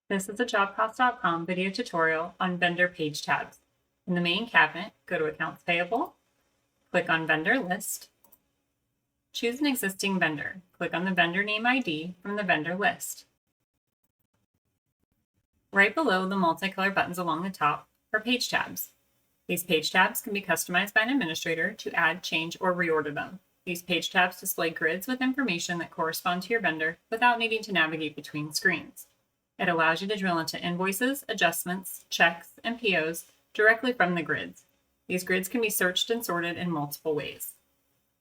This is a JobCost.com video tutorial on vendor page tabs. In the main cabinet, go to Accounts Payable, click on Vendor List, choose an existing vendor. Click on the vendor name ID from the vendor list. Right below the multicolor buttons along the top are page tabs. These page tabs can be customized by an administrator to add, change, or reorder them. These page tabs display grids with information that correspond to your vendor without needing to navigate between screens. It allows you to drill into invoices, adjustments, checks, and POs directly from the grids. These grids can be searched and sorted in multiple ways.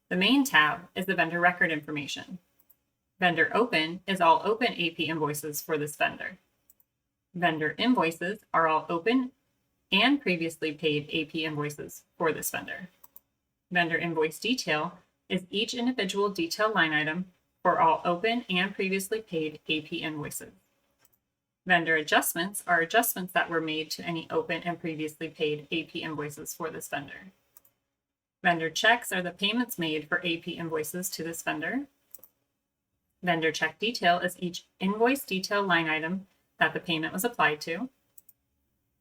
The main tab is the vendor record information. Vendor Open is all open AP invoices for this vendor. Vendor Invoices are all open and previously paid AP invoices for this vendor. Vendor Invoice Detail is each individual detail line item for all open and previously paid AP invoices. Vendor Adjustments are adjustments that were made to any open and previously paid AP invoices for this vendor. Vendor Checks are the payments made for AP invoices to this vendor. Vendor Check Detail is each invoice detail line item that the payment was applied to.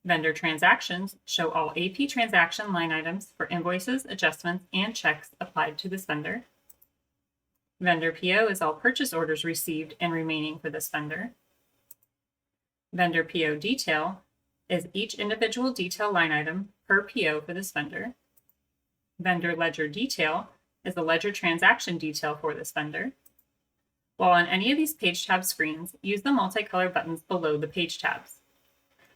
Vendor Transactions show all AP transaction line items for invoices, adjustments, and checks applied to this vendor. Vendor PO is all purchase orders received and remaining for this vendor. Vendor PO Detail is each individual detail line item per PO for this vendor. Vendor Ledger Detail is the ledger transaction detail for this vendor. While on any of these page tab screens, use the multicolor buttons below the page tabs.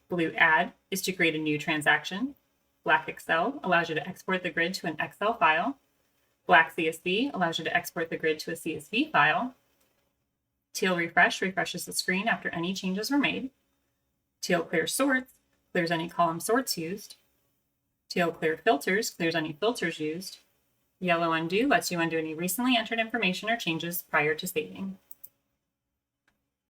Blue Add is to create a new transaction. Black Excel allows you to export the grid to an Excel file. Black CSV allows you to export the grid to a CSV file. Teal Refresh refreshes the screen after any changes were made. Teal Clear Sorts clears any column sorts used. Teal Clear Filters clears any filters used. Yellow Undo lets you undo any recently entered information or changes prior to saving.